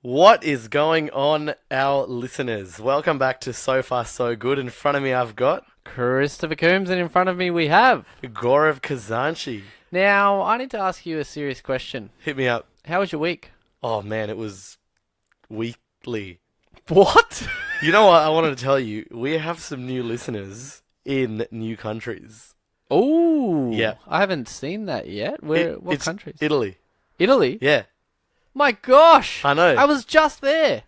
What is going on, our listeners? Welcome back to So Far So Good. In front of me, I've got Christopher Coombs, and in front of me we have... Gaurav Khazanchi. Now, I need to ask you a serious question. Hit me up. How was your week? Oh man, it was weekly. What? You know what? I wanted to tell you, we have some new listeners in new countries. Oh, Yeah. I haven't seen that yet. What It's countries? Italy. Italy? Yeah. My gosh! I know. I was just there.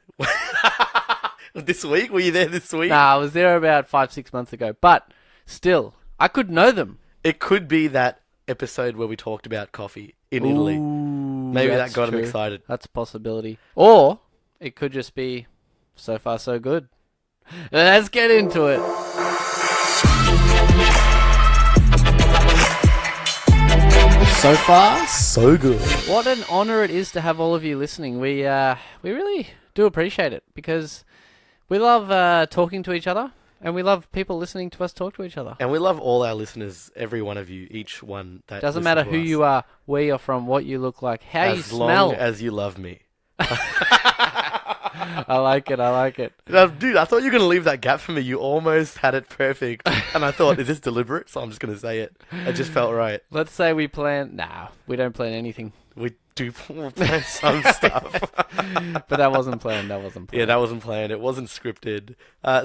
This week? Were you there this week? Nah, I was there about 5-6 months ago. But still, I could know them. It could be that episode where we talked about coffee in Italy. Ooh, Maybe that that's got true. him excited. That's a possibility. Or it could just be So Far So Good. Let's get into it. So far, so good. What an honor it is to have all of you listening. We really do appreciate it because we love talking to each other and we love people listening to us talk to each other. And we love all our listeners, every one of you, each one. That Doesn't listen matter to who us. you are, where you're from, what you look like, how you As smell. long as you love me. I like it. I like it. Dude, I thought you were going to leave that gap for me. You almost had it perfect. And I thought, is this deliberate? So I'm just going to say it. It just felt right. Let's say we plan. Nah, we don't plan anything. We do plan some stuff. But that wasn't planned. That wasn't planned. Yeah, that wasn't planned. It wasn't scripted.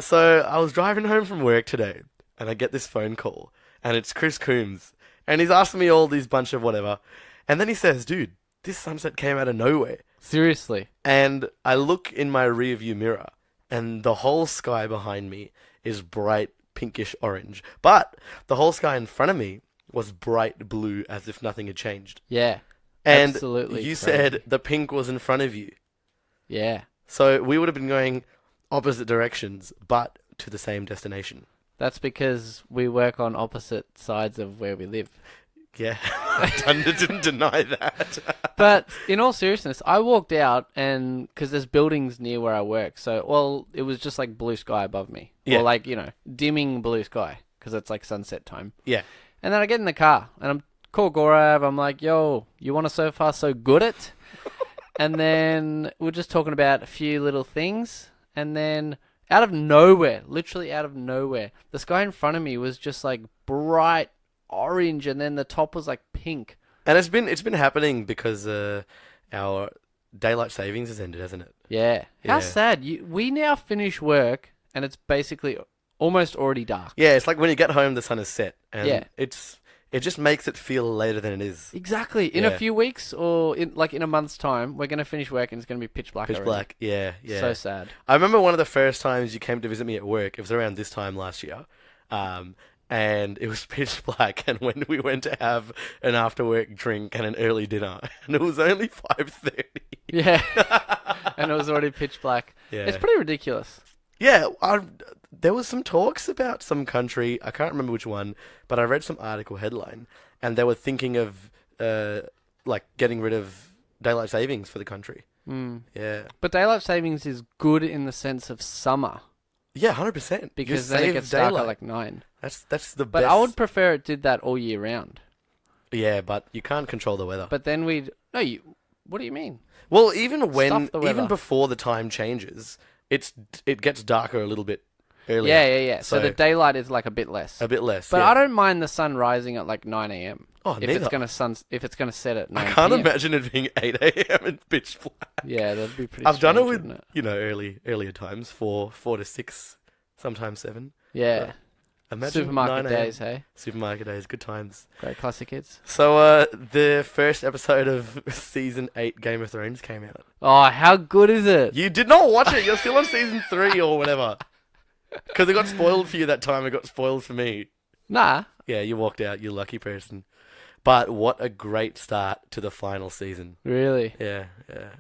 So I was driving home from work today, and I get this phone call, and it's Chris Coombs, and he's asking me all these bunch of whatever, and then he says, "Dude, this sunset came out of nowhere," Seriously. and I look in my rearview mirror, and the whole sky behind me is bright pinkish orange, but the whole sky in front of me was bright blue, as if nothing had changed. Yeah. And Absolutely you crazy. said the pink was in front of you. Yeah. So we would have been going opposite directions, but to the same destination. That's because we work on opposite sides of where we live. Yeah, I didn't deny that. But in all seriousness, I walked out and because there's buildings near where I work, so it was just like blue sky above me, Yeah. or like dimming blue sky because it's like sunset time. Yeah. And then I get in the car and I'm call Gaurav. I'm like, "Yo, you want to So Far So Good it?" And then we're just talking about a few little things, and then out of nowhere, literally out of nowhere, the sky in front of me was just like bright orange, and then the top was like pink. And it's been happening because our daylight savings has ended, hasn't it? Yeah. How Yeah. sad. We now finish work and it's basically almost already dark. Yeah, it's like when you get home, the sun is set, and Yeah. it just makes it feel later than it is. Exactly. In Yeah. a few weeks or in a month's time, we're going to finish work and it's going to be pitch black Pitch already. black. Yeah, yeah. So sad. I remember one of the first times you came to visit me at work. It was around this time last year. And it was pitch black, and when we went to have an after-work drink and an early dinner, and it was only 5:30. Yeah. And it was already pitch black. Yeah. It's pretty ridiculous. Yeah, there was some talks about some country, I can't remember which one, but I read some article headline, and they were thinking of like getting rid of daylight savings for the country. Mm. Yeah. But daylight savings is good in the sense of summer Yeah, 100%. because You then it save gets dark at daylight. like 9. That's the But best. I would prefer it did that all year round. Yeah, but you can't control the weather. But then what do you mean? Well, even Stuff the weather. even before the time changes, it gets darker a little bit earlier. Yeah. So So- the daylight is like a bit less. A bit less. But yeah. I don't mind the sun rising at like 9 a.m. Oh, if neither. it's gonna set at 9 I can't p.m. imagine it being 8 a.m. and pitch black. Yeah, that'd be pretty. I've done it strange, with, wouldn't earlier times, 4 to 6, sometimes 7. Yeah. Imagine Supermarket 9 a.m. days, hey? Supermarket days, good times. Great classic hits. So, the first episode of season 8 Game of Thrones came out. Oh, how good is it? You did not watch it. You're still on season 3 or whatever. Because it got spoiled for you that time. It got spoiled for me. Nah. Yeah, you walked out. You lucky person. But what a great start to the final season. Really? Yeah.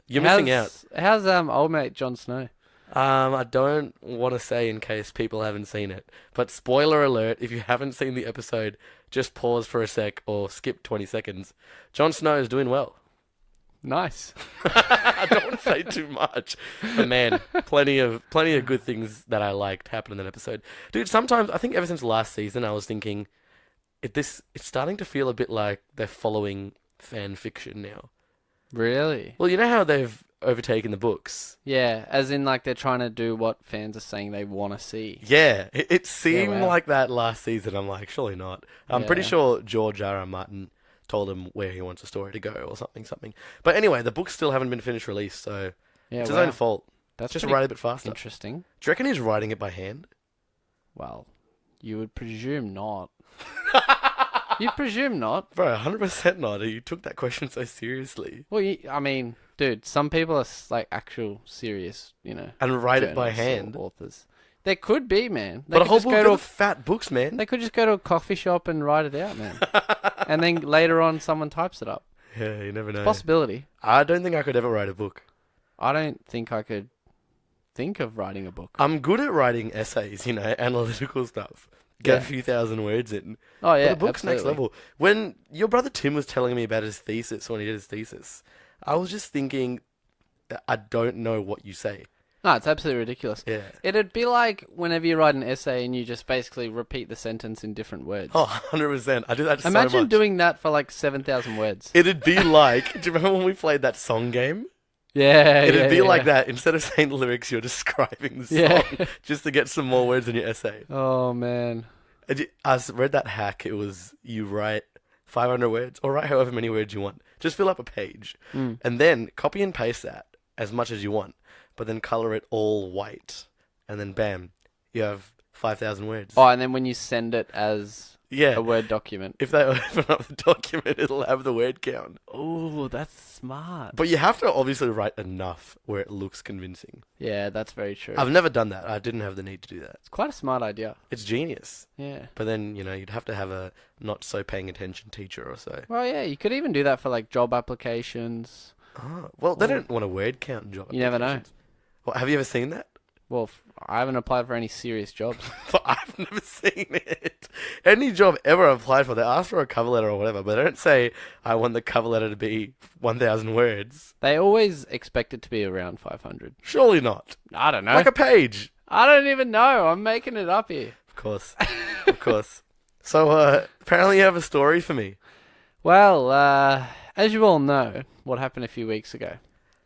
You're missing out. How's old mate Jon Snow? I don't want to say in case people haven't seen it, but spoiler alert, if you haven't seen the episode, just pause for a sec or skip 20 seconds. Jon Snow is doing well. Nice. I don't want to say too much. But man, plenty of good things that I liked happened in that episode. Dude, sometimes, I think ever since last season, I was thinking, it's starting to feel a bit like they're following fan fiction now. Really? Well, you know how they've overtaken the books. Yeah, as in like they're trying to do what fans are saying they want to see. Yeah, it seemed wow. like that last season. I'm like, surely not. I'm pretty Yeah. sure George R. R. Martin told him where he wants the story to go or something. But anyway, the books still haven't been finished released, so Yeah, it's his wow. own fault. That's Just pretty write a bit faster. interesting. Do you reckon he's writing it by hand? Well, you would presume not. You'd presume not. Bro, 100% not. You took that question so seriously. Well, I mean, dude, some people are like actual serious, And write it by journalists or hand. authors. There could be, man. They But a could whole just book go of to fat books, man. They could just go to a coffee shop and write it out, man. And then later on, someone types it up. Yeah, you never know. Possibility. I don't think I could ever write a book. I don't think I could think of writing a book. I'm good at writing essays, analytical stuff. Get a Yeah. few thousand words in. Oh yeah, But a book's next absolutely. level. When your brother Tim was telling me about his thesis, when he did his thesis, I was just thinking, I don't know what you say. No, it's absolutely ridiculous. Yeah. It'd be like whenever you write an essay and you just basically repeat the sentence in different words. Oh, 100%. I do that so Imagine much. doing that for like 7,000 words. It'd be like, do you remember when we played that song game? Yeah, It'd be yeah. like that. Instead of saying the lyrics, you're describing the song Yeah. just to get some more words in your essay. Oh man. I read that hack. It was you write 500 words or write however many words you want. Just fill up a page and then copy and paste that as much as you want, but then color it all white. And then bam, you have 5,000 words. Oh, and then when you send it as yeah. a Word document. If they open up the document, it'll have the word count. Oh, that's smart. But you have to obviously write enough where it looks convincing. Yeah, that's very true. I've never done that. I didn't have the need to do that. It's quite a smart idea. It's genius. Yeah. But then, you'd have to have a not so paying attention teacher or so. Well, yeah, you could even do that for like job applications. Oh, well, they don't want a word count in job You never know. applications. Well, have you ever seen that? Well, I haven't applied for any serious jobs. But I've never seen it. Any job ever I've applied for, they ask for a cover letter or whatever, but they don't say, I want the cover letter to be 1,000 words. They always expect it to be around 500. Surely not. I don't know. Like a page. I don't even know. I'm making it up here. Of course. Of course. So, apparently you have a story for me. Well, as you all know, what happened a few weeks ago?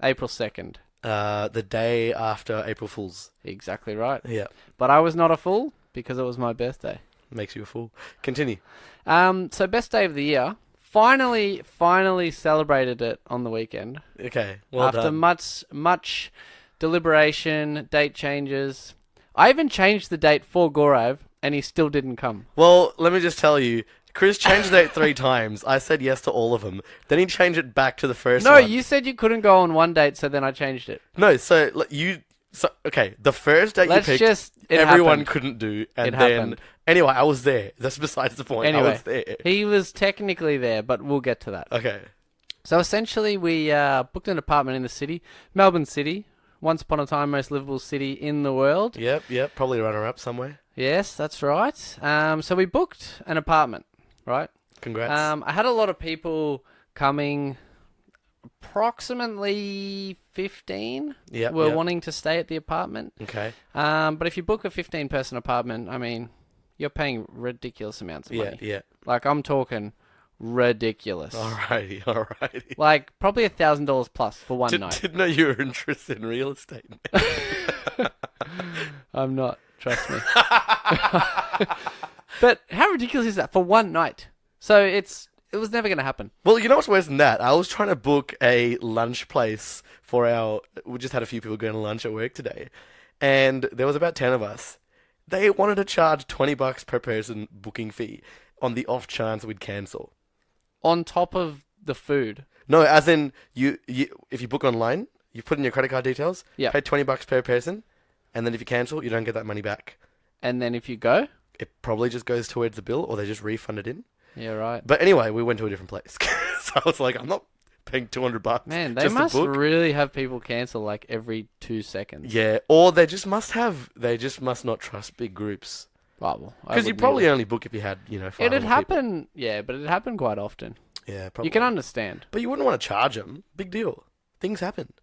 April 2nd. The day after April Fool's. Exactly right. Yeah. But I was not a fool because it was my birthday. Makes you a fool. Continue. So best day of the year. Finally celebrated it on the weekend. Okay. Well After done. much deliberation, date changes. I even changed the date for Gaurav, and he still didn't come. Well, let me just tell you, Chris changed the date 3 times. I said yes to all of them. Then he changed it back to the first No, one. you said you couldn't go on one date, so then I changed it. No, so okay, the first date Let's you picked, just... It everyone happened. couldn't do, and It then happened. anyway, I was there. That's besides the point. I Anyway, was there. he was technically there, but we'll get to that. Okay. So essentially, we booked an apartment in the city, Melbourne City. Once upon a time, most livable city in the world. Yep. Probably runner up somewhere. Yes, that's right. So we booked an apartment, right? Congrats. I had a lot of people coming. Approximately 15 were Yep. wanting to stay at the apartment. Okay. But if you book a 15-person apartment, I mean, you're paying ridiculous amounts of money. Yeah. Like, I'm talking ridiculous. Alrighty. Like, probably $1,000 plus for one night. Didn't know you were interested in real estate. I'm not, trust me. But how ridiculous is that for one night? So it was never going to happen. Well, you know what's worse than that? I was trying to book a lunch place for we just had a few people going to lunch at work today. And there was about 10 of us. They wanted to charge $20 per person booking fee on the off chance we'd cancel. On top of the food. No, as in, you if you book online, you put in your credit card details, Yeah. pay $20 per person, and then if you cancel, you don't get that money back. And then if you go? It probably just goes towards the bill, or they just refund it in. Yeah, right. But anyway, we went to a different place. So I was like, I'm not paying $200. Man, they just must to book. really have people cancel like every 2 seconds. Yeah, or they just must not trust big groups. Well, Because you probably only book if you had, 500 It'd people. happen, yeah, but it happened quite often. Yeah, probably. You can understand. But you wouldn't want to charge them. Big deal. Things happen.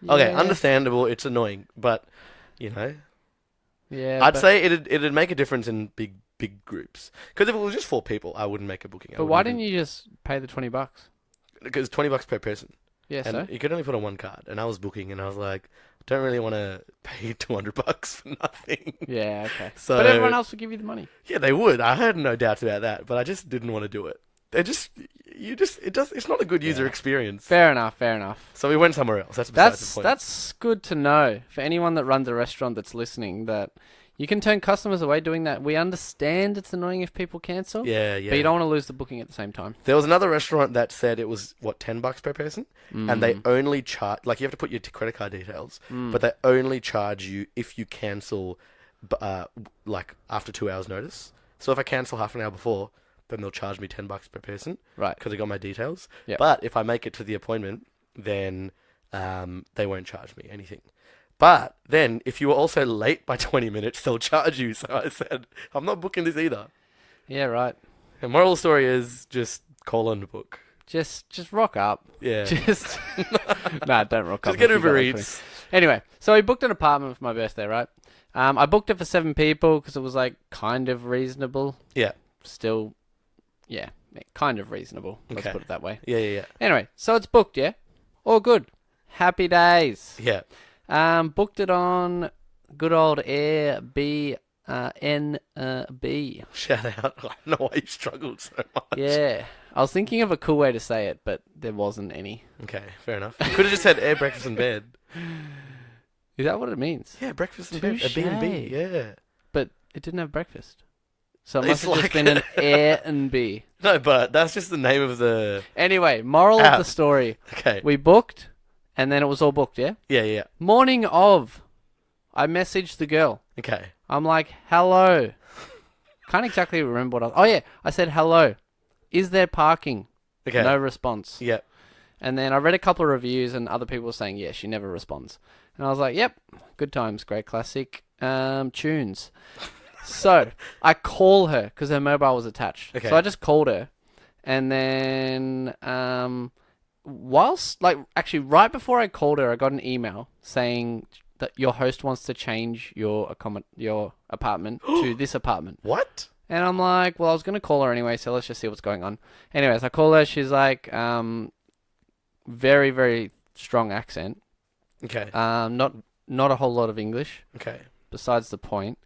Okay, Yeah. understandable. It's annoying, but Yeah, I'd but, say it'd make a difference in big groups. Because if it was just 4 people, I wouldn't make a booking. But why didn't you just pay the $20? Because $20 per person. Yeah, and so? you could only put on one card. And I was booking, and I was like, don't really want to pay $200 for nothing. Yeah, okay. So But everyone else would give you the money. yeah, they would. I had no doubts about that, but I just didn't want to do it. It's not a good user Yeah. experience. Fair enough. So we went somewhere else. That's besides the point. That's good to know for anyone that runs a restaurant that's listening, that you can turn customers away doing that. We understand it's annoying if people cancel, Yeah, yeah. but you don't want to lose the booking at the same time. There was another restaurant that said it was, what, $10 per person? And they only charge, like, you have to put your credit card details, but they only charge you if you cancel, like, after 2 hours notice. So if I cancel half an hour before, then they'll charge me $10 per person. Right. Because they got my details. Yep. But if I make it to the appointment, then they won't charge me anything. But then, if you were also late by 20 minutes, they'll charge you. So I said, I'm not booking this either. Yeah, right. The moral of the story is just call on the book. Just rock up. Yeah. Just nah, don't rock up. Just get if you Uber got Eats. Anyway, so we booked an apartment for my birthday, right? I booked it for 7 people because it was like kind of reasonable. Yeah. Still, yeah, kind of reasonable. Let's Okay. put it that way. Yeah. Anyway, so it's booked, yeah? All good. Happy days. Yeah. Booked it on good old Airbnb. Shout out. I don't know why you struggled so much. Yeah. I was thinking of a cool way to say it, but there wasn't any. Okay, fair enough. You could have just said air breakfast in bed. Is that what it means? Yeah, breakfast in bed. A Touche. B&B, yeah. But it didn't have breakfast. So it It's must have just been an Airbnb. No, but that's just the name of the... Anyway, moral of the story. Okay. We booked, and then it was all booked, yeah? Yeah. Morning of, I messaged the girl. Okay. I'm like, hello. Can't exactly remember what I... Oh, yeah. I said, hello. Is there parking? Okay. No response. Yeah. And then I read a couple of reviews, and other people were saying, yeah, she never responds. And I was like, yep, good times, great classic tunes. So I call her because her mobile was attached. Okay. So I just called her, and then actually right before I called her, I got an email saying that your host wants to change your apartment to this apartment. What? And I'm like, well, I was going to call her anyway, so let's just see what's going on. Anyways, I call her. She's like, very, very strong accent. Okay. Not a whole lot of English. Okay. Besides the point.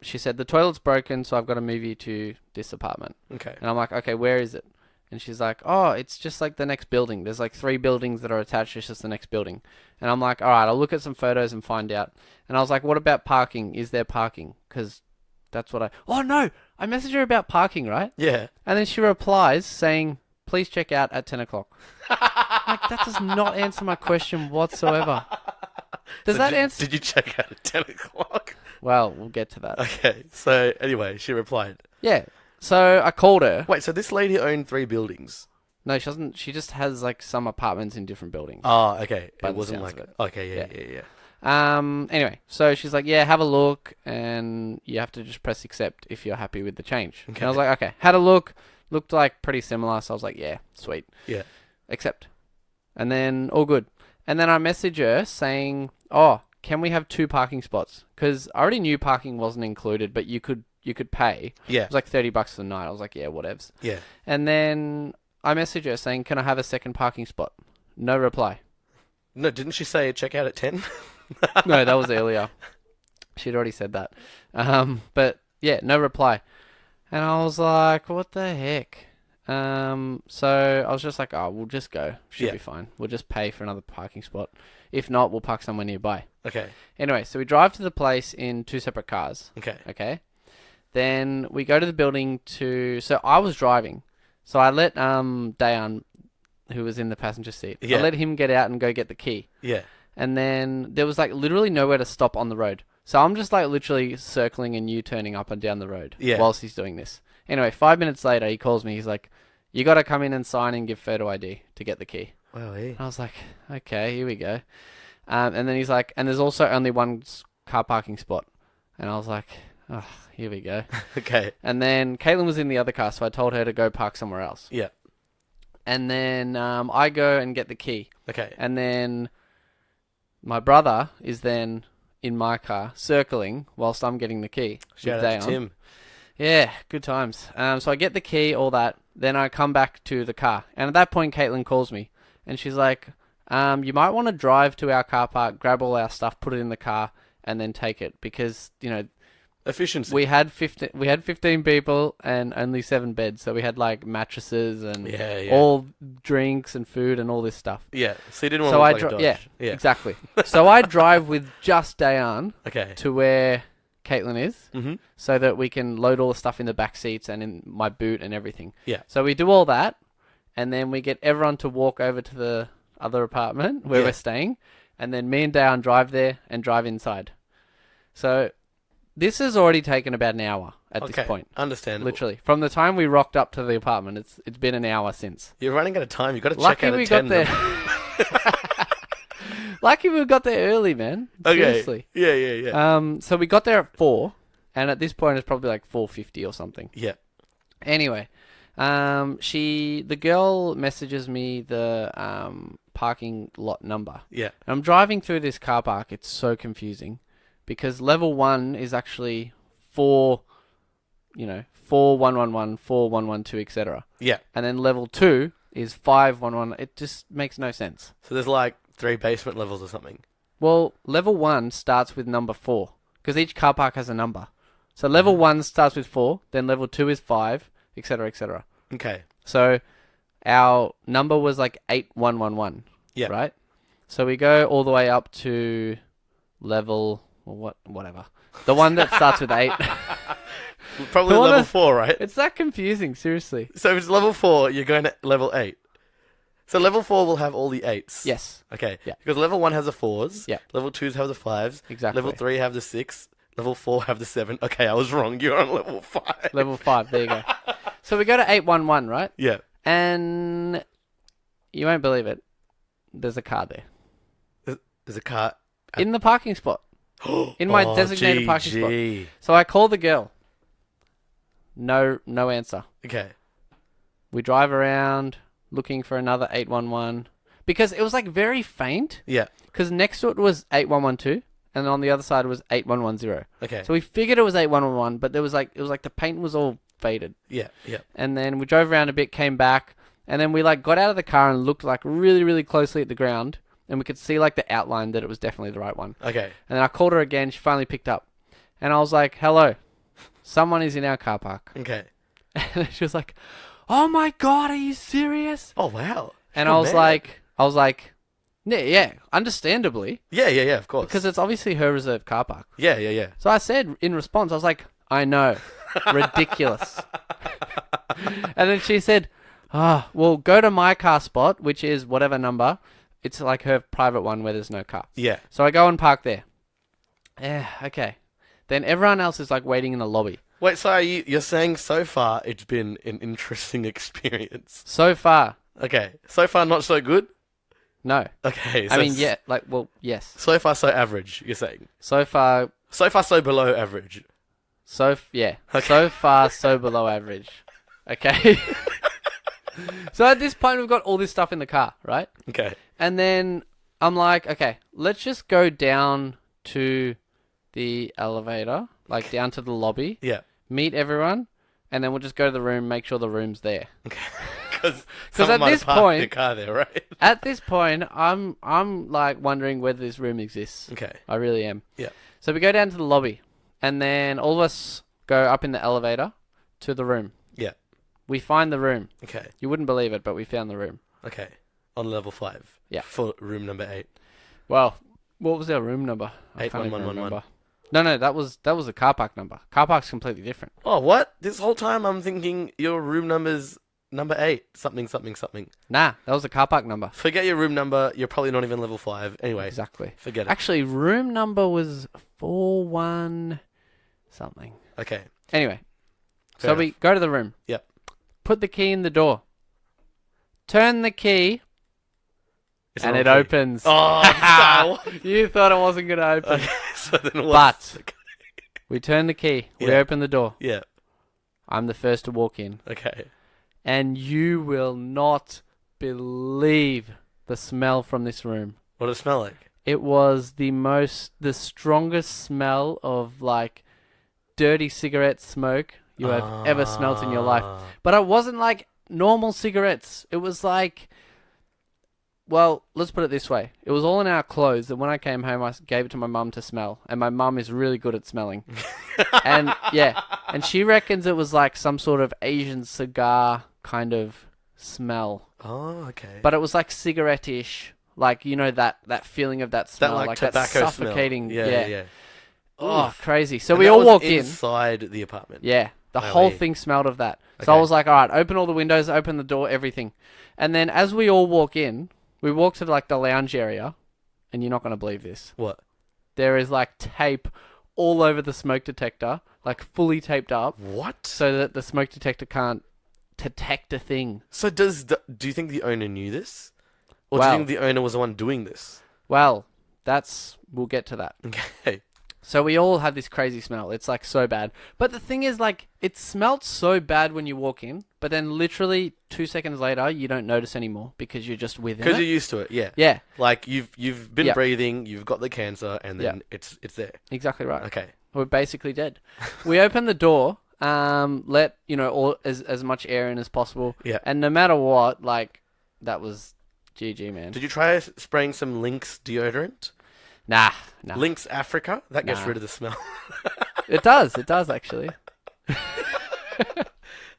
She said, the toilet's broken, so I've got to move you to this apartment. Okay. And I'm like, okay, where is it? And she's like, oh, it's just like the next building. There's like 3 buildings that are attached. It's just the next building. And I'm like, all right, I'll look at some photos and find out. And I was like, what about parking? Is there parking? Because that's what oh, no, I messaged her about parking, right? Yeah. And then she replies saying, please check out at 10 o'clock. Like, that does not answer my question whatsoever. Does that answer? Did you check out at 10 o'clock? Well, we'll get to that. Okay. So, anyway, she replied. Yeah. So I called her. Wait, so this lady owned 3 buildings? No, she doesn't. She just has like some apartments in different buildings. Oh, okay. By It the wasn't sounds like... of it. Okay, yeah. Anyway, so she's like, yeah, have a look, and you have to just press accept if you're happy with the change. And I was like, okay. Had a look. Looked like pretty similar, so I was like, yeah, sweet. Yeah. Accept. And then all good. And then I message her saying, oh, can we have 2 parking spots? Because I already knew parking wasn't included, but you could pay. Yeah. It was like $30 a night. I was like, yeah, whatevs. Yeah. And then I message her saying, can I have a second parking spot? No reply. No, didn't she say check out at 10? No, that was earlier. She'd already said that. But yeah, no reply. And I was like, what the heck? So I was just like, oh, we'll just go. Should be fine. We'll just pay for another parking spot. If not, we'll park somewhere nearby. Okay. Anyway, so we drive to the place in 2 separate cars. Okay. Then we go to the building so I was driving. So I let Dayan, who was in the passenger seat, I let him get out and go get the key. Yeah. And then there was like literally nowhere to stop on the road. So I'm just like literally circling and U-turning up and down the road whilst he's doing this. Anyway, 5 minutes later, he calls me. He's like, you got to come in and sign and give photo ID to get the key. Wow, hey. I was like, okay, here we go. And then he's like, and there's also only one car parking spot. And I was like, oh, here we go. Okay. And then Caitlin was in the other car, so I told her to go park somewhere else. Yeah. And then I go and get the key. Okay. And then my brother is then in my car circling whilst I'm getting the key. Shout out to Tim. Yeah, good times. So I get the key, all that. Then I come back to the car. And at that point, Caitlin calls me. And she's like, you might want to drive to our car park, grab all our stuff, put it in the car, and then take it because, Efficiency. we had 15 people and only 7 beds, so we had like mattresses and all drinks and food and all this stuff. Yeah, so you didn't want to look like a Dodge. Yeah, exactly. So I drive with just Dayan Okay. to where Caitlin is, Mm-hmm. so that we can load all the stuff in the back seats and in my boot and everything. Yeah. So we do all that, and then we get everyone to walk over to the other apartment where we're staying, and then me and Dayan drive there and drive inside. So this has already taken about an hour at this point. Understandable. Literally. From the time we rocked up to the apartment, it's been an hour since. You're running out of time. You've got to check Lucky out we at got 10. there. Lucky we got there early, man. Okay. Seriously. Yeah. So we got there at 4, and at this point it's probably like 4:50 or something. Yeah. Anyway, the girl messages me the parking lot number. Yeah. And I'm driving through this car park. It's so confusing because level 1 is actually 4111, 4112, etc. Yeah. And then level 2 is 511. It just makes no sense. So there's like 3 basement levels or something. Well, level 1 starts with number 4 because each car park has a number. So level 1 starts with 4, then level 2 is 5, etc., etc. Okay. So our number was like 8111. Yeah. Right? So we go all the way up to level, whatever. The one that starts with 8. Probably level 4, right? It's that confusing, seriously. So if it's level 4, you're going to level 8. So level 4 will have all the 8s. Yes. Okay. Yeah. Because level 1 has the 4s. Yeah. Level 2s have the 5s. Exactly. Level 3 have the 6. Level 4 have the 7. Okay, I was wrong. You're on level 5. Level 5, there you go. So we go to 811, right? Yeah. And you won't believe it. There's a car there. There's a car. In the parking spot. In my designated parking spot. GG. So I call the girl. No answer. Okay. We drive around looking for another 811 because it was like very faint. Yeah. Because next to it was 8112 and on the other side was 8110. Okay. So we figured it was 8111, but it was like the paint was all faded. Yeah. Yeah. And then we drove around a bit, came back, and then we like got out of the car and looked like really, really closely at the ground, and we could see like the outline that it was definitely the right one. Okay. And then I called her again. She finally picked up, and I was like, "Hello, someone is in our car park." Okay. And she was like, "Oh my god, are you serious?" Oh wow. And Oh, I was like, yeah, understandably, Yeah. Of course. because it's obviously her reserved car park. Yeah. So I said in response, I was like, "I know, ridiculous." And then she said, well, go to my car spot, which is whatever number. It's like her private one where there's no car. Yeah. So I go and park there. Yeah, okay. Then everyone else is like waiting in the lobby. Wait, so you're saying so far it's been an interesting experience? So far, Okay. So far not so good? no. Okay. I mean, yeah, like, well, yes. So far so average, you're saying? So far, So far so below average. yeah. Okay. So far, so below average. Okay. So at this point, we've got all this stuff in the car, right? Okay. And then I'm like, okay, let's just go down to the elevator, like down to the lobby, Yeah. meet everyone, and then we'll just go to the room, make sure the room's there. Okay. Because at this point- your car there, right? At this point, I'm like wondering whether this room exists. Okay. I really am. Yeah. So we go down to the lobby, and then all of us go up in the elevator to the room. Yeah. We find the room. Okay. You wouldn't believe it, but we found the room. Okay. On level 5. Yeah. For room number 8. Well, what was our room number? I can't even 81111. remember. No, that was a car park number. Car park's completely different. Oh, what? This whole time I'm thinking your room number's number 8. Something. Nah, that was a car park number. Forget your room number. You're probably not even level 5. Anyway. Exactly. Forget it. Actually, room number was 41 something. Okay. Anyway, Fair so we go to the room. Yep. Put the key in the door. Turn the key, It's and the it wrong key. opens. Oh, You thought it wasn't going to open. okay. So then what's... But we turn the key. We Yeah. open the door. Yeah. I'm the first to walk in. Okay. And you will not believe the smell from this room. What does it smell like? It was the strongest smell of like dirty cigarette smoke you have ever smelt in your life. But it wasn't like normal cigarettes. It was like Well, let's put it this way. It was all in our clothes, and when I came home, I gave it to my mum to smell. And my mum is really good at smelling. And, yeah. And she reckons it was like some sort of Asian cigar kind of smell. Oh, okay. But it was like cigarette-ish. Like, you know, that feeling of that smell. That, like tobacco that suffocating. smell. Yeah. Oh, Oof. crazy. So And we that all was walk in. inside the apartment. Yeah. The Oh, whole yeah. thing smelled of that. So Okay. I was like, all right, open all the windows, open the door, everything. And then as we all walk in, we walk to like the lounge area, and you're not going to believe this. What? There is like tape all over the smoke detector, like fully taped up, What? so that the smoke detector can't detect a thing. So do you think the owner knew this? Or do Well- you think the owner was the one doing this? Well, we'll get to that. Okay. So we all have this crazy smell. It's like so bad. But the thing is, like, it smelled so bad when you walk in, but then literally 2 seconds later, you don't notice anymore because you're just within Because it. you're used to it, yeah. Yeah, Like you've been Yep. breathing, you've got the cancer, and then it's there. exactly right. Okay. We're basically dead. We open the door, let, you know, all as much air in as possible. Yeah. And no matter what, like, that was GG, man. Did you try spraying some Lynx deodorant? Nah. Lynx Africa? That gets Nah. rid of the smell. It does actually.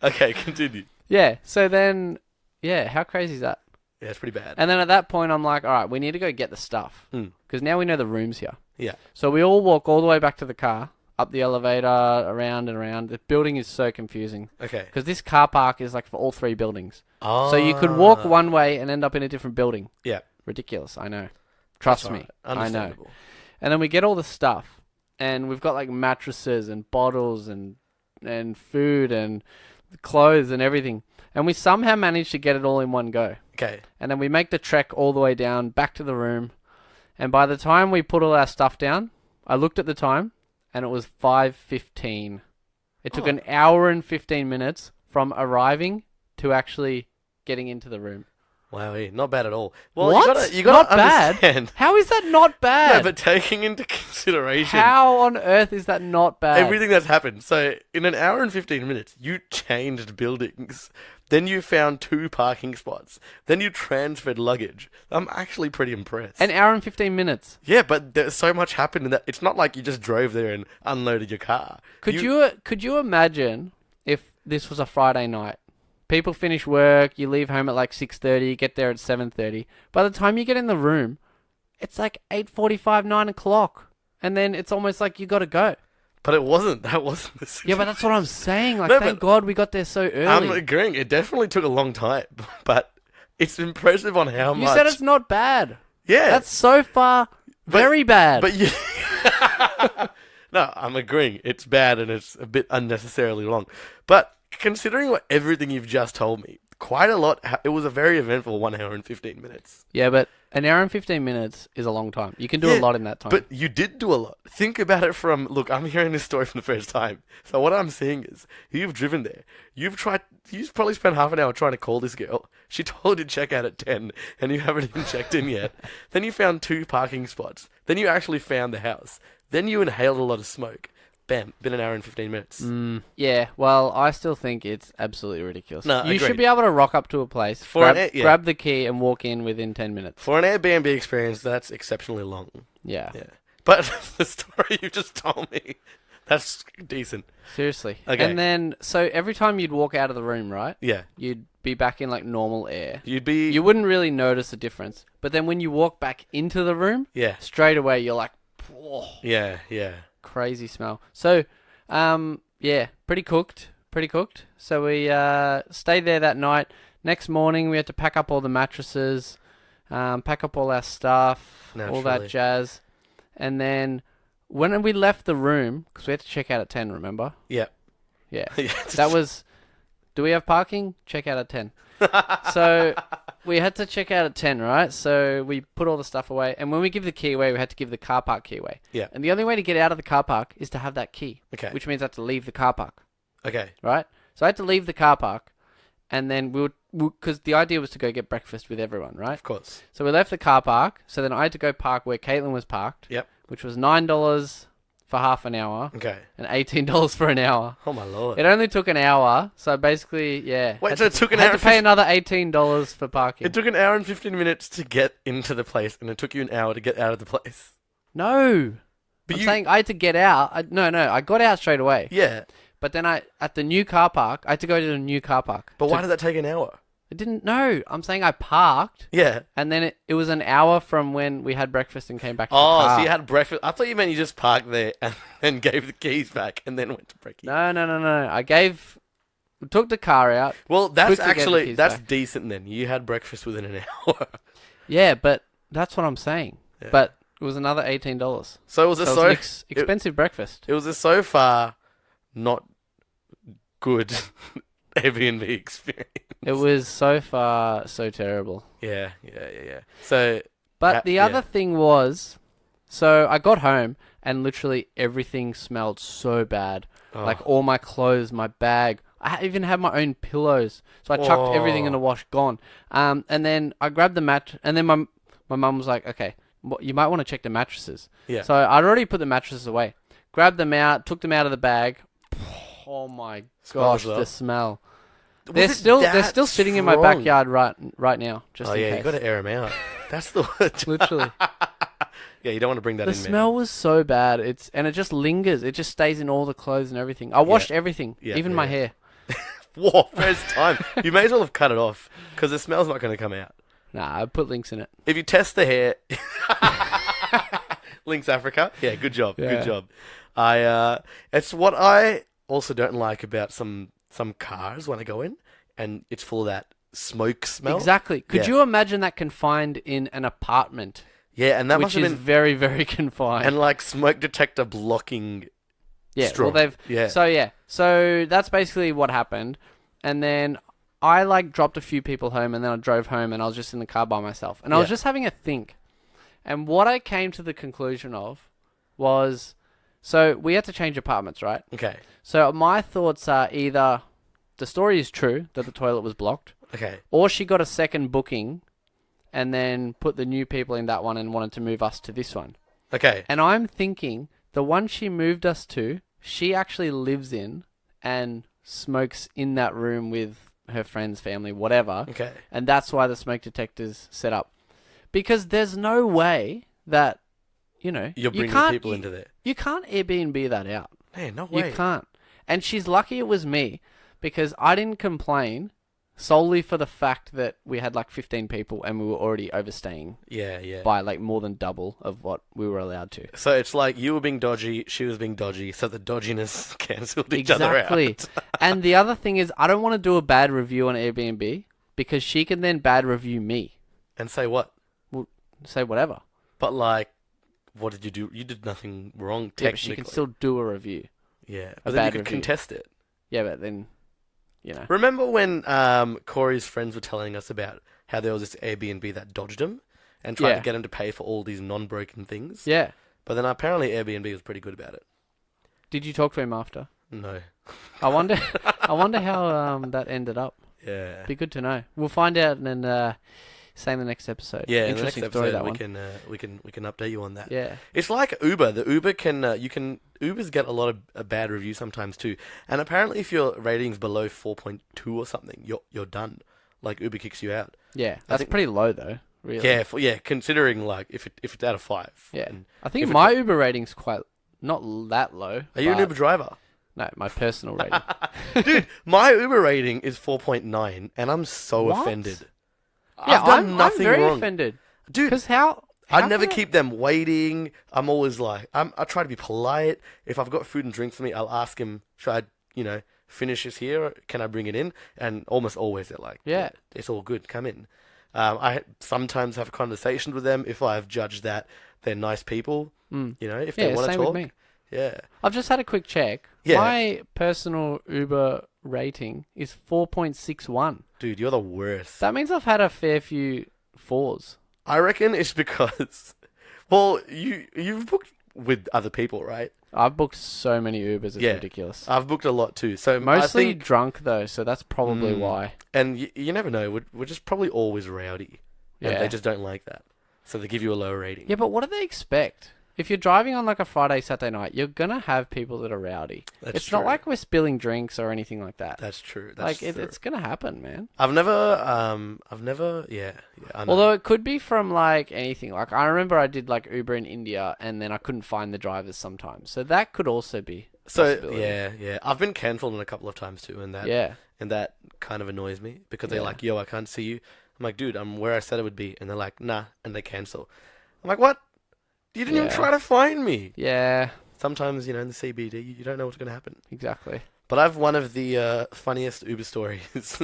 Okay, continue. Yeah, so then, yeah, how crazy is that? Yeah, it's pretty bad. And then at that point, I'm like, all right, we need to go get the stuff. Mm. Because now we know the room's here. Yeah. So we all walk all the way back to the car, up the elevator, around and around. The building is so confusing. Okay. Because this car park is like for all three buildings. Oh. So you could walk one way and end up in a different building. Yeah. Ridiculous, I know. Trust That's me, alright. I know. Understandable. And then we get all the stuff, and we've got like mattresses and bottles and food and clothes and everything. And we somehow managed to get it all in one go. Okay. And then we make the trek all the way down, back to the room. And by the time we put all our stuff down, I looked at the time, and it was 5:15. It took an hour and 15 minutes from arriving to actually getting into the room. Wow, not bad at all. Well, What? you gotta Not bad? understand. How is that not bad? No, but taking into consideration How on earth is that not bad? everything that's happened. So, in an hour and 15 minutes, you changed buildings. Then you found 2 parking spots. Then you transferred luggage. I'm actually pretty impressed. An hour and 15 minutes. Yeah, but there's so much happened in that. It's not like you just drove there and unloaded your car. Could you imagine if this was a Friday night? People finish work, you leave home at like 6:30, you get there at 7:30. By the time you get in the room, it's like 8:45, 9 o'clock. And then it's almost like you got to go. But it wasn't. That wasn't the situation. Yeah, but that's what I'm saying. Like, No, thank but- God we got there so early. I'm agreeing. It definitely took a long time. But it's impressive on how You much. said it's not bad. Yeah. That's so far very bad. But you. No, I'm agreeing. It's bad and it's a bit unnecessarily long. But considering everything you've just told me, quite a lot. It was a very eventful 1 hour and 15 minutes. Yeah, but an hour and 15 minutes is a long time. You can do a Yeah, lot in that time. But you did do a lot. Think about it from, look, I'm hearing this story for the first time. So what I'm seeing is, you've driven there. You've probably spent half an hour trying to call this girl. She told you to check out at 10, and you haven't even checked in yet. Then you found 2 parking spots. Then you actually found the house. Then you inhaled a lot of smoke. Bam, been an hour and 15 minutes. Yeah, well, I still think it's absolutely ridiculous. No, you agreed. should be able to rock up to a place, grab the key, and walk in within 10 minutes. For an Airbnb experience, that's exceptionally long. Yeah. Yeah. But the story you just told me, that's decent. Seriously. Okay. And then, so every time you'd walk out of the room, right? Yeah. You'd be back in, like, normal air. You wouldn't really notice a difference. But then when you walk back into the room, Yeah. straight away, you're like, whoa, Yeah, yeah. crazy smell. So, yeah, pretty cooked. So we stayed there that night. Next morning, we had to pack up all the mattresses, pack up all our stuff, all that Naturally. jazz. And then when we left the room, because we had to check out at 10, remember? Yeah. Yeah. Yeah. That was, do we have parking? Check out at 10. So we had to check out at 10, right? So we put all the stuff away. And when we give the key away, we had to give the car park key away. Yeah. And the only way to get out of the car park is to have that key. Okay. Which means I had to leave the car park, Okay. right? So I had to leave the car park. And then because the idea was to go get breakfast with everyone, right? Of course. So we left the car park. So then I had to go park where Caitlin was parked. Yep. Which was $9 for half an hour. Okay. And $18 for an hour. Oh, my Lord. It only took an hour, so basically, yeah. Wait, so it took an hour had to pay another $18 for parking. It took an hour and 15 minutes to get into the place, and it took you an hour to get out of the place. No. But I'm saying I had to get out. No, I got out straight away. Yeah. But then at the new car park, I had to go to the new car park. But why did that take an hour? I didn't know. I'm saying I parked. Yeah. And then it was an hour from when we had breakfast and came back to the car. So you had breakfast. I thought you meant you just parked there and then gave the keys back and then went to brekkie. No. Took the car out. Well, that's back. decent then. You had breakfast within an hour. Yeah, but that's what I'm saying. Yeah. But it was another $18. So it was an expensive breakfast. It was a so far not good Airbnb experience. It was so far so terrible. Yeah. So, but the other thing was, so I got home and literally everything smelled so bad. Oh. Like all my clothes, my bag. I even had my own pillows. So I chucked everything in the wash, gone. And then I grabbed the mat, and then my mum was like, okay, you might want to check the mattresses. Yeah. So I'd already put the mattresses away. Grabbed them out, took them out of the bag. Oh my gosh, the smell. They're still sitting in my backyard right now. Just in case. You got to air them out. That's the word. Literally. Yeah, you don't want to bring that in. The smell was so bad. And it just lingers. It just stays in all the clothes and everything. I washed everything, even my hair. Whoa, first time. You may as well have cut it off because the smell's not going to come out. Nah, I put links in it. If you test the hair, Links Africa. Yeah, good job. Yeah. Good job. It's what I also don't like about some cars when I go in, and it's full of that smoke smell. Exactly. Could you imagine that confined in an apartment? Yeah, and that which must have is been very, very confined. And like smoke detector blocking. Yeah. straw. Well, they've. Yeah. So that's basically what happened, and then I dropped a few people home, and then I drove home, and I was just in the car by myself, and I was just having a think, and what I came to the conclusion of was, so we had to change apartments, right? Okay. So my thoughts are either the story is true that the toilet was blocked, Okay. or she got a second booking, and then put the new people in that one and wanted to move us to this one. Okay. And I'm thinking the one she moved us to, she actually lives in and smokes in that room with her friends, family, whatever. Okay. And that's why the smoke detector's set up. Because there's no way that, You're bringing people into there. You can't Airbnb that out. Man, no way. You can't. And she's lucky it was me because I didn't complain solely for the fact that we had 15 people and we were already overstaying. Yeah. By more than double of what we were allowed to. So it's like you were being dodgy, she was being dodgy, so the dodginess cancelled each other out. Exactly. And the other thing is, I don't want to do a bad review on Airbnb because she can then bad review me. And say what? Well, say whatever. But what did you do? You did nothing wrong, technically. Yeah, but she can still do a review. Yeah, but then you could contest it. Yeah, but then, Remember when Corey's friends were telling us about how there was this Airbnb that dodged him and tried to get him to pay for all these non-broken things? Yeah. But then apparently Airbnb was pretty good about it. Did you talk to him after? No. I wonder how that ended up. Yeah. Be good to know. We'll find out and then say in the next episode. Yeah, interesting in the next episode we can update you on that. Yeah. It's like Uber. The Uber Ubers get a lot of a bad reviews sometimes too. And apparently if your rating's below 4.2 or something, you're done. Uber kicks you out. Yeah. That's pretty low though, really. Yeah, considering if it's out of 5. Yeah. I think my Uber rating's quite not that low. Are you an Uber driver? No, my personal rating. Dude, my Uber rating is 4.9 and I'm so offended. Yeah, I've done nothing I'm very wrong. offended. Dude, because how I never keep them waiting. I'm always I try to be polite. If I've got food and drinks for me, I'll ask him, should I, finish this here? Or can I bring it in? And almost always they're like, yeah, it's all good. Come in. I sometimes have conversations with them if I've judged that they're nice people. If they want to talk. With me. Yeah. I've just had a quick check. Yeah. My personal Uber rating is 4.61. Dude, you're the worst. That means I've had a fair few 4s. I reckon it's because, well, you've booked with other people, right? I've booked so many Ubers, it's ridiculous. I've booked a lot too. So mostly drunk though, so that's probably why. And you never know. We're just probably always rowdy. Yeah. And they just don't like that. So they give you a lower rating. Yeah, but what do they expect? if you're driving on like a Friday, Saturday night, you're gonna have people that are rowdy. That's It's true. not like we're spilling drinks or anything like that. That's true. That's Like true. it's gonna happen, man. I've never, yeah, I know. Although it could be from like anything. Like I remember I did like Uber in India, and then I couldn't find the drivers sometimes. So that could also be. a So possibility. yeah, I've been cancelled on a couple of times too, and that kind of annoys me because they're Yeah. like, "Yo, I can't see you." I'm like, "Dude, I'm where I said it would be," and they're like, "Nah," and they cancel. I'm like, "What? You didn't even Yeah. try to find me." Yeah, Sometimes, in the CBD, you don't know what's going to happen. exactly. But I've one of the funniest Uber stories.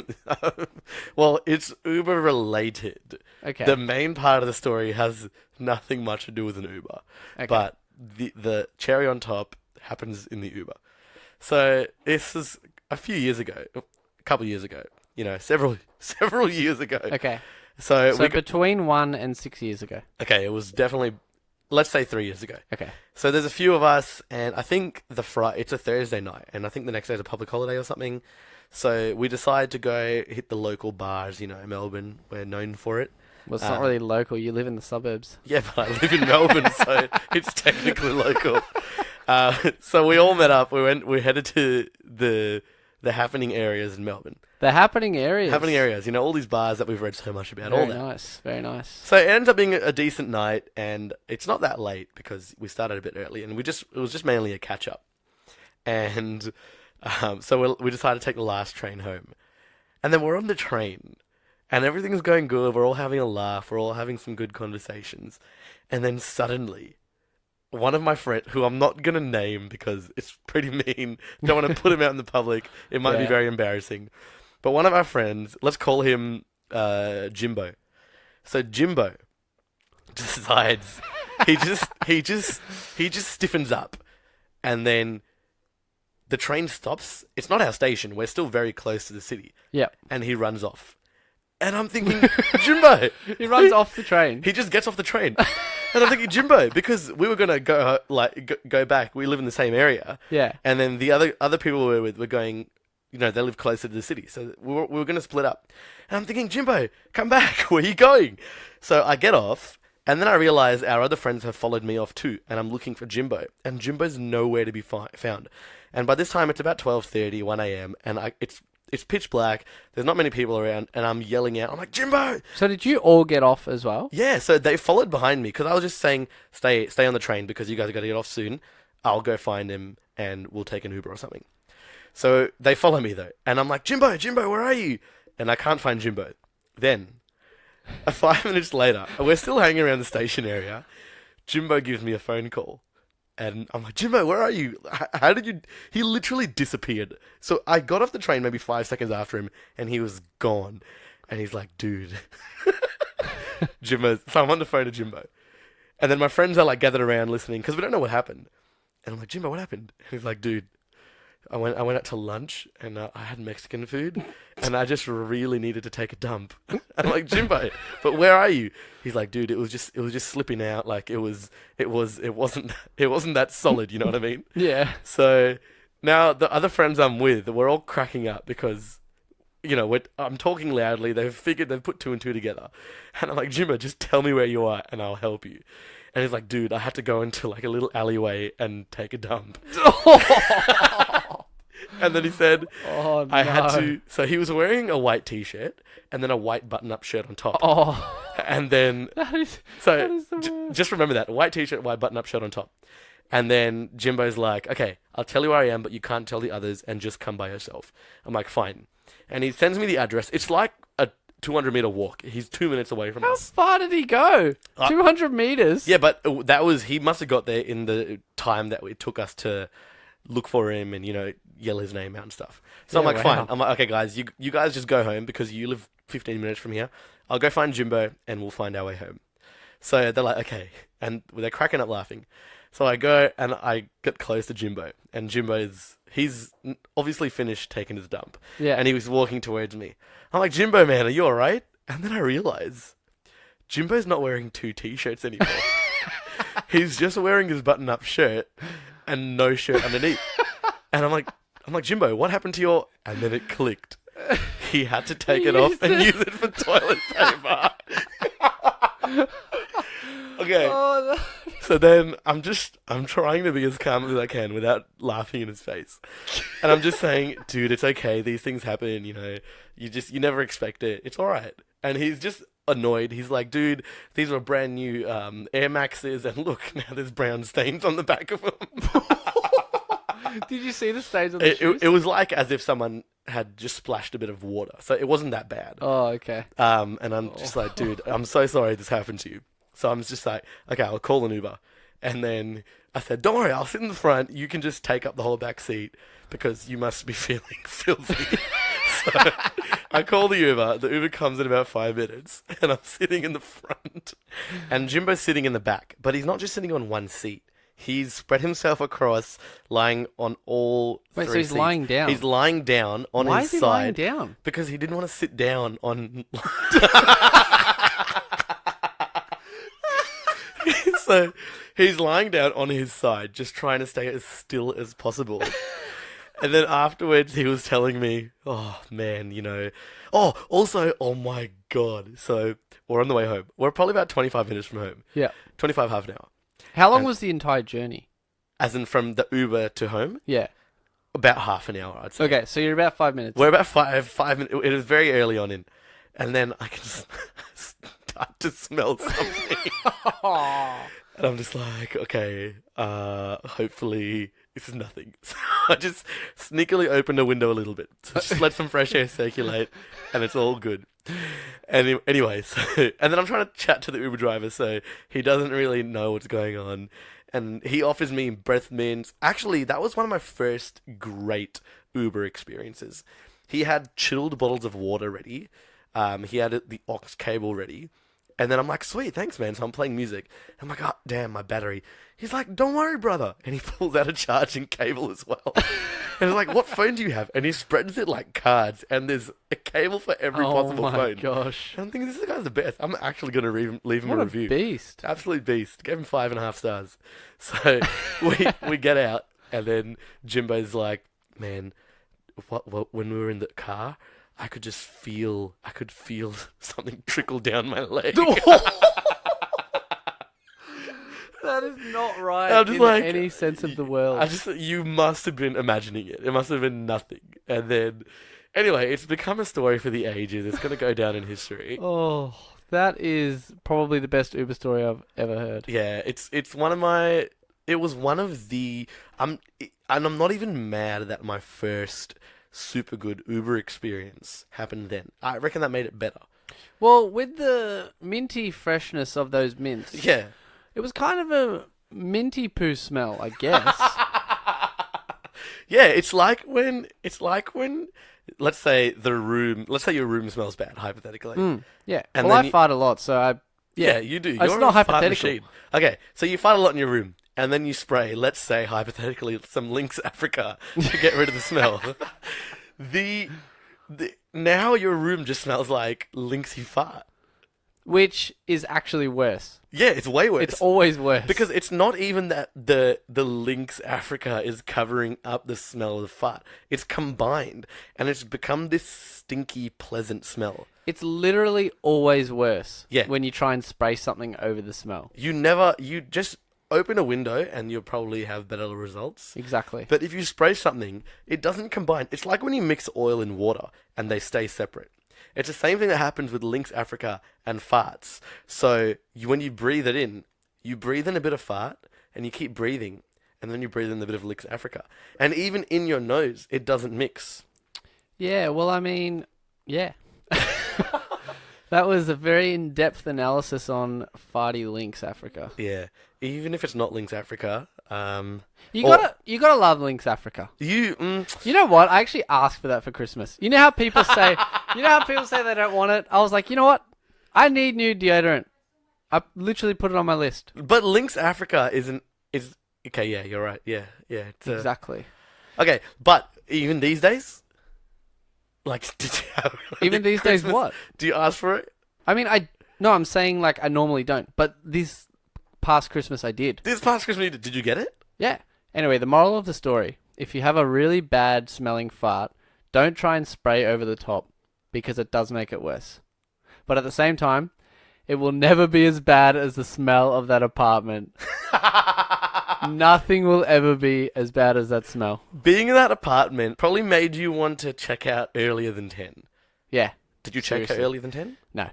Well, it's Uber related. Okay. The main part of the story has nothing much to do with an Uber, Okay. but the cherry on top happens in the Uber. So this is a few years ago, a couple of years ago. Several years ago. Okay. So, So between 1 and 6 years ago. okay, it was definitely, let's say 3 years ago. Okay. So there's a few of us, and I think it's a Thursday night, and I think the next day is a public holiday or something. So we decide to go hit the local bars. Melbourne, we're known for it. Well, it's not really local. You live in the suburbs. Yeah, but I live in Melbourne, so it's technically local. So we all met up. We headed to the happening areas in Melbourne. The happening areas. Happening areas, all these bars that we've read so much about. Very all that. nice. Very nice. So it ends up being a decent night, and it's not that late because we started a bit early, and it was just mainly a catch up. And so we decided to take the last train home, and then we're on the train, and everything's going good. We're all having a laugh. We're all having some good conversations, and then suddenly, one of my friends, who I'm not gonna name because it's pretty mean, don't want to put him out in the public. It might be Yeah. very embarrassing, but one of our friends, let's call him Jimbo. So Jimbo decides he just stiffens up, and then the train stops. It's not our station. We're still very close to the city. Yeah. And he runs off. And I'm thinking, Jimbo. He runs off the train. He just gets off the train. And I'm thinking, Jimbo, because we were gonna go back. We live in the same area. Yeah. And then the other people we were with were going, they live closer to the city, so we were going to split up. And I'm thinking, Jimbo, come back. Where are you going? So I get off, and then I realize our other friends have followed me off too, and I'm looking for Jimbo, and Jimbo's nowhere to be found. And by this time, it's about 12:30, 1 a.m., and it's pitch black. There's not many people around, and I'm yelling out. I'm like, Jimbo! So did you all get off as well? Yeah, so they followed behind me because I was just saying, stay on the train because you guys are going to get off soon. I'll go find him, and we'll take an Uber or something. So they follow me though, and I'm like, Jimbo, where are you? And I can't find Jimbo. Then, 5 minutes later, we're still hanging around the station area. Jimbo gives me a phone call, and I'm like, Jimbo, where are you? How did you? He literally disappeared. So I got off the train maybe 5 seconds after him, and he was gone. And he's like, dude, Jimbo. So I'm on the phone to Jimbo, and then my friends are like gathered around listening because we don't know what happened. And I'm like, Jimbo, what happened? And he's like, dude, I went out to lunch and I had Mexican food and I just really needed to take a dump. And I'm like, Jimbo, but where are you? He's like, dude, it was just slipping out. Like it wasn't that solid. You know what I mean? Yeah. So now the other friends I'm with, we're all cracking up because, I'm talking loudly. They've put two and two together. And I'm like, Jimbo, just tell me where you are and I'll help you. And he's like, dude, I had to go into like a little alleyway and take a dump. And then he said, Oh, no. I had to. So he was wearing a white t-shirt and then a white button-up shirt on top. Oh. And then, That is so the worst. just remember that white t-shirt, white button-up shirt on top. And then Jimbo's like, okay, I'll tell you where I am, but you can't tell the others and just come by yourself. I'm like, fine. And he sends me the address. It's like a 200-meter walk. He's 2 minutes away from How us. far did he go? Uh, 200 meters? Yeah, but he must have got there in the time that it took us to look for him and, yell his name out and stuff. So I'm Yeah, like, wow. fine. I'm like, okay, guys, you guys just go home because you live 15 minutes from here. I'll go find Jimbo and we'll find our way home. So they're like, okay. And they're cracking up laughing. So I go and I get close to Jimbo. And he's obviously finished taking his dump. Yeah. And he was walking towards me. I'm like, Jimbo, man, are you all right? And then I realize Jimbo's not wearing two t-shirts anymore. He's just wearing his button-up shirt and no shirt underneath. And I'm like, Jimbo, what happened to your... And then it clicked. He had to take it off and use it for toilet paper. Okay. Oh, So then I'm trying to be as calm as I can without laughing in his face. And I'm just saying, dude, it's okay. These things happen, you never expect it. It's all right. And he's just annoyed. He's like, dude, these were brand new Air Maxes, and look, now there's brown stains on the back of them. Did you see the stains on the shoes? It was like as if someone had just splashed a bit of water. So it wasn't that bad. Oh, okay. And I'm just like, dude, I'm so sorry this happened to you. So I'm just like, okay, I'll call an Uber. And then I said, don't worry, I'll sit in the front. You can just take up the whole back seat because you must be feeling filthy. So I call the Uber. The Uber comes in about 5 minutes, and I'm sitting in the front. And Jimbo's sitting in the back. But he's not just sitting on one seat. He's spread himself across, lying on all three so he's seats. lying down? He's lying down on Why his is he side. lying down? Because he didn't want to sit down on... So he's lying down on his side, just trying to stay as still as possible. And then afterwards, he was telling me, oh, man, Oh, also, oh, my God. So we're on the way home. We're probably about 25 minutes from home. Yeah. 25, half an hour. How long was the entire journey? As in from the Uber to home? Yeah. About half an hour, I'd say. Okay, so you're about 5 minutes. We're about 5 minutes. It was very early on in. And then I can start to smell something. And I'm just like, okay, hopefully this is nothing. So I just sneakily opened a window a little bit. So just let some fresh air circulate, and it's all good. And anyway, and then I'm trying to chat to the Uber driver, so he doesn't really know what's going on. And he offers me breath mints. Actually, that was one of my first great Uber experiences. He had chilled bottles of water ready. He had the aux cable ready. And then I'm like, sweet, thanks, man. So I'm playing music. I'm like, oh, damn, my battery. He's like, don't worry, brother. And he pulls out a charging cable as well. And I'm like, what phone do you have? And he spreads it like cards. And there's a cable for every possible phone. Oh, my gosh. And I'm thinking, this guy's the best. I'm actually going to leave him What a review. Beast. Absolute beast. Gave him 5.5 stars. So we get out. And then Jimbo's like, man, what when we were in the car... I could feel something trickle down my leg. That is not right I'm just in like, any sense of the world. You must have been imagining it. It must have been nothing. And then, anyway, it's become a story for the ages. It's going to go down in history. Oh, that is probably the best Uber story I've ever heard. Yeah, it's one of my... It was one of the... and I'm not even mad that my first... super good Uber experience happened then. I reckon that made it better. Well, with the minty freshness of those mints, Yeah. it was kind of a minty poo smell, I guess. Yeah, it's like when let's say your room smells bad, hypothetically. Yeah. And well, then I fart a lot, so Yeah, you do. It's You're not a fart hypothetical. machine. Okay, so you fart a lot in your room, and then you spray, let's say, hypothetically, some Lynx Africa to get rid of the smell. Now your room just smells like Lynxy fart. which is actually worse. Yeah, it's way worse. It's always worse. Because it's not even that the Lynx Africa is covering up the smell of the fart. It's combined, and it's become this stinky, pleasant smell. It's literally always worse. Yeah. When you try and spray something over the smell. You just open a window and you'll probably have better results. Exactly. But if you spray something, it doesn't combine. It's like when you mix oil and water and they stay separate. It's the same thing that happens with Lynx Africa and farts. So when you breathe it in, you breathe in a bit of fart and you keep breathing, and then you breathe in a bit of Lynx Africa. And even in your nose, it doesn't mix. Yeah, well, I mean, yeah. That was a very in-depth analysis on farty Lynx Africa. Yeah, even if it's not Lynx Africa, You gotta love Lynx Africa. You know what? I actually asked for that for Christmas. You know how people say, they don't want it. I was like, you know what? I need new deodorant. I literally put it on my list. But Lynx Africa is okay. Yeah, you're right. Yeah. It's, Exactly. Okay, but even these days, like, did you have Even these days, what? Do you ask for it? I mean, I'm saying like I normally don't, but this past Christmas I did. This past Christmas, did you get it? Yeah. Anyway, the moral of the story: if you have a really bad smelling fart, don't try and spray over the top because it does make it worse. But at the same time, it will never be as bad as the smell of that apartment. Nothing will ever be as bad as that smell. Being in that apartment probably made you want to check out earlier than 10. Yeah. Did you check out Seriously. earlier than 10? No.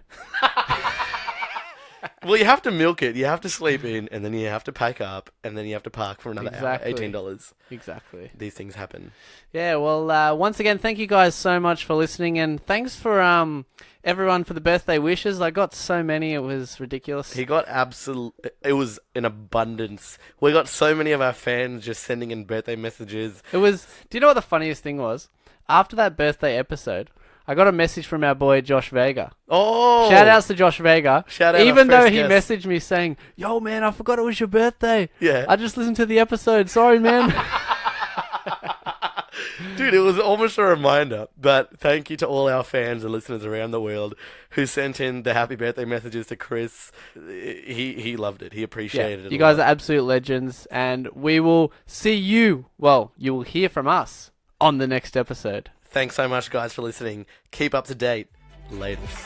Well, you have to milk it. You have to sleep in, and then you have to pack up, and then you have to park for another Exactly. hour. $18. Exactly. These things happen. Yeah, well, once again, thank you guys so much for listening, and thanks for everyone for the birthday wishes. I got so many, it was ridiculous. He got it was in abundance. We got so many of our fans just sending in birthday messages. It was. Do you know what the funniest thing was? After that birthday episode, I got a message from our boy Josh Vega. Oh! Shout outs to Josh Vega. Shout out Even our though first he guest. messaged me saying, "Yo, man, I forgot it was your birthday. Yeah. I just listened to the episode. Sorry, man." Dude, it was almost a reminder. But thank you to all our fans and listeners around the world who sent in the happy birthday messages to Chris. He loved it. He appreciated it. You guys are absolute legends, and we will see you. Well, you will hear from us on the next episode. Thanks so much, guys, for listening. Keep up to date. Latest.